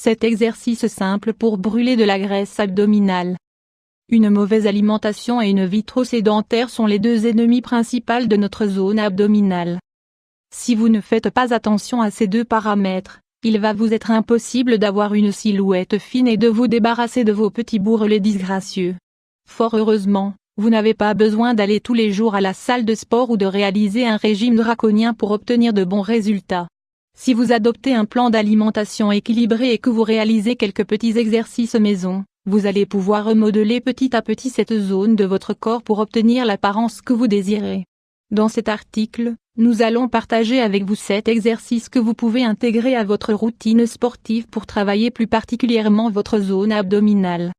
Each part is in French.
Cet exercice simple pour brûler de la graisse abdominale. Une mauvaise alimentation et une vie trop sédentaire sont les deux ennemis principaux de notre zone abdominale. Si vous ne faites pas attention à ces deux paramètres, il va vous être impossible d'avoir une silhouette fine et de vous débarrasser de vos petits bourrelets disgracieux. Fort heureusement, vous n'avez pas besoin d'aller tous les jours à la salle de sport ou de réaliser un régime draconien pour obtenir de bons résultats. Si vous adoptez un plan d'alimentation équilibré et que vous réalisez quelques petits exercices maison, vous allez pouvoir remodeler petit à petit cette zone de votre corps pour obtenir l'apparence que vous désirez. Dans cet article, nous allons partager avec vous 7 exercices que vous pouvez intégrer à votre routine sportive pour travailler plus particulièrement votre zone abdominale.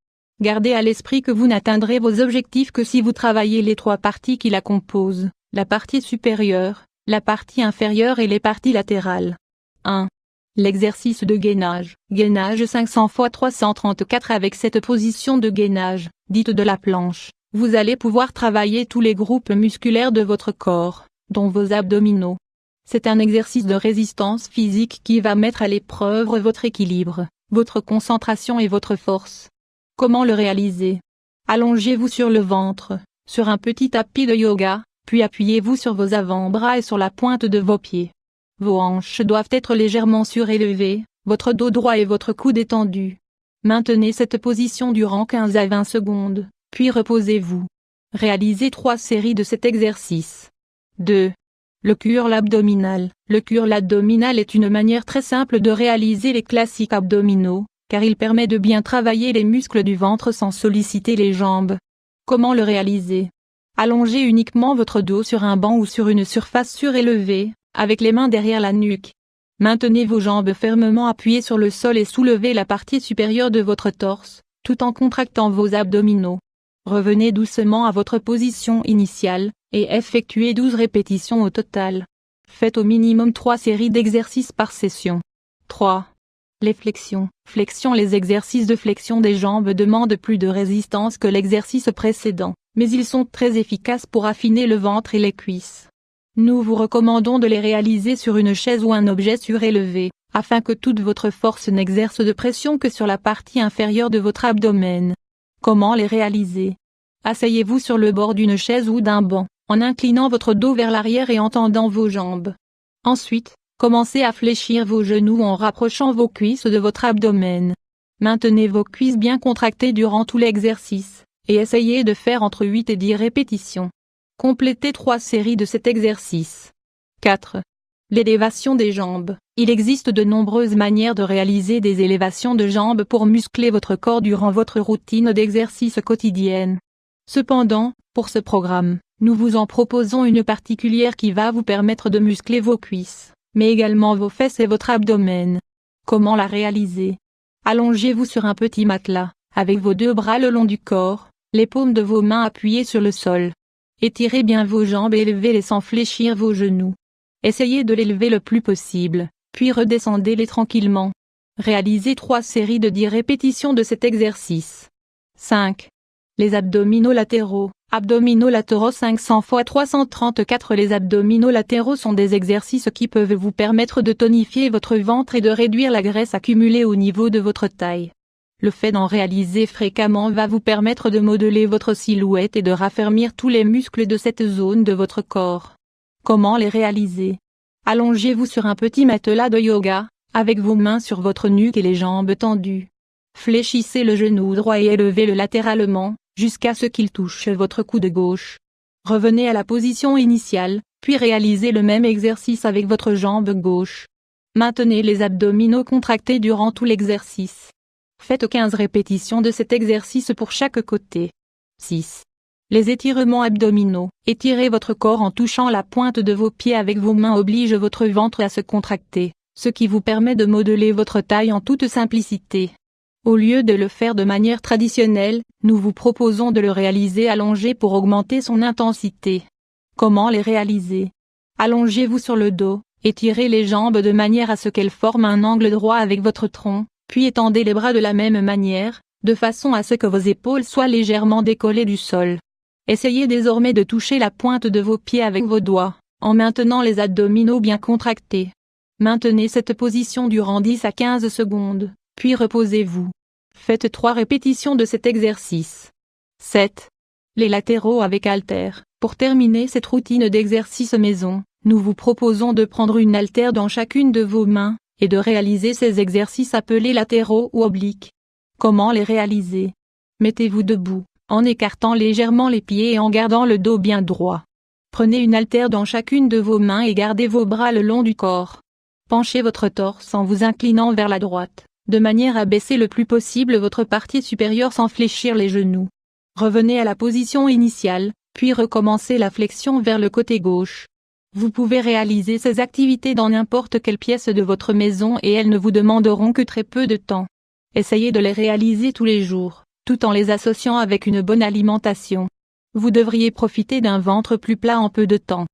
Gardez à l'esprit que vous n'atteindrez vos objectifs que si vous travaillez les 3 parties qui la composent, la partie supérieure, la partie inférieure et les parties latérales. 1. L'exercice de gainage. Gainage 500 x 334. Avec cette position de gainage, dite de la planche, vous allez pouvoir travailler tous les groupes musculaires de votre corps, dont vos abdominaux. C'est un exercice de résistance physique qui va mettre à l'épreuve votre équilibre, votre concentration et votre force. Comment le réaliser? Allongez-vous sur le ventre, sur un petit tapis de yoga, puis appuyez-vous sur vos avant-bras et sur la pointe de vos pieds. Vos hanches doivent être légèrement surélevées, votre dos droit et votre coude étendu. Maintenez cette position durant 15 à 20 secondes, puis reposez-vous. Réalisez 3 séries de cet exercice. 2. Le curl abdominal. Le curl abdominal est une manière très simple de réaliser les classiques abdominaux, car il permet de bien travailler les muscles du ventre sans solliciter les jambes. Comment le réaliser? Allongez uniquement votre dos sur un banc ou sur une surface surélevée, avec les mains derrière la nuque. Maintenez vos jambes fermement appuyées sur le sol et soulevez la partie supérieure de votre torse, tout en contractant vos abdominaux. Revenez doucement à votre position initiale, et effectuez 12 répétitions au total. Faites au minimum 3 séries d'exercices par session. 3. Les flexions. Les exercices de flexion des jambes demandent plus de résistance que l'exercice précédent, mais ils sont très efficaces pour affiner le ventre et les cuisses. Nous vous recommandons de les réaliser sur une chaise ou un objet surélevé, afin que toute votre force n'exerce de pression que sur la partie inférieure de votre abdomen. Comment les réaliser? Asseyez-vous sur le bord d'une chaise ou d'un banc, en inclinant votre dos vers l'arrière et en tendant vos jambes. Ensuite, commencez à fléchir vos genoux en rapprochant vos cuisses de votre abdomen. Maintenez vos cuisses bien contractées durant tout l'exercice, et essayez de faire entre 8 et 10 répétitions. Complétez 3 séries de cet exercice. 4. L'élévation des jambes. Il existe de nombreuses manières de réaliser des élévations de jambes pour muscler votre corps durant votre routine d'exercice quotidienne. Cependant, pour ce programme, nous vous en proposons une particulière qui va vous permettre de muscler vos cuisses, mais également vos fesses et votre abdomen. Comment la réaliser? Allongez-vous sur un petit matelas, avec vos 2 bras le long du corps, les paumes de vos mains appuyées sur le sol. Étirez bien vos jambes et élevez-les sans fléchir vos genoux. Essayez de l'élever le plus possible, puis redescendez-les tranquillement. Réalisez 3 séries de 10 répétitions de cet exercice. 5. Les abdominaux latéraux. Abdominaux latéraux 500 x 334. Les abdominaux latéraux sont des exercices qui peuvent vous permettre de tonifier votre ventre et de réduire la graisse accumulée au niveau de votre taille. Le fait d'en réaliser fréquemment va vous permettre de modeler votre silhouette et de raffermir tous les muscles de cette zone de votre corps. Comment les réaliser? Allongez-vous sur un petit matelas de yoga, avec vos mains sur votre nuque et les jambes tendues. Fléchissez le genou droit et élevez-le latéralement, jusqu'à ce qu'il touche votre coude gauche. Revenez à la position initiale, puis réalisez le même exercice avec votre jambe gauche. Maintenez les abdominaux contractés durant tout l'exercice. Faites 15 répétitions de cet exercice pour chaque côté. 6. Les étirements abdominaux. Étirez votre corps en touchant la pointe de vos pieds avec vos mains oblige votre ventre à se contracter, ce qui vous permet de modeler votre taille en toute simplicité. Au lieu de le faire de manière traditionnelle, nous vous proposons de le réaliser allongé pour augmenter son intensité. Comment les réaliser? Allongez-vous sur le dos, étirez les jambes de manière à ce qu'elles forment un angle droit avec votre tronc, puis étendez les bras de la même manière, de façon à ce que vos épaules soient légèrement décollées du sol. Essayez désormais de toucher la pointe de vos pieds avec vos doigts, en maintenant les abdominaux bien contractés. Maintenez cette position durant 10 à 15 secondes, puis reposez-vous. Faites 3 répétitions de cet exercice. 7. Les latéraux avec haltères. Pour terminer cette routine d'exercice maison, nous vous proposons de prendre une haltère dans chacune de vos mains, et de réaliser ces exercices appelés latéraux ou obliques. Comment les réaliser? Mettez-vous debout, en écartant légèrement les pieds et en gardant le dos bien droit. Prenez une haltère dans chacune de vos mains et gardez vos bras le long du corps. Penchez votre torse en vous inclinant vers la droite, de manière à baisser le plus possible votre partie supérieure sans fléchir les genoux. Revenez à la position initiale, puis recommencez la flexion vers le côté gauche. Vous pouvez réaliser ces activités dans n'importe quelle pièce de votre maison et elles ne vous demanderont que très peu de temps. Essayez de les réaliser tous les jours, tout en les associant avec une bonne alimentation. Vous devriez profiter d'un ventre plus plat en peu de temps.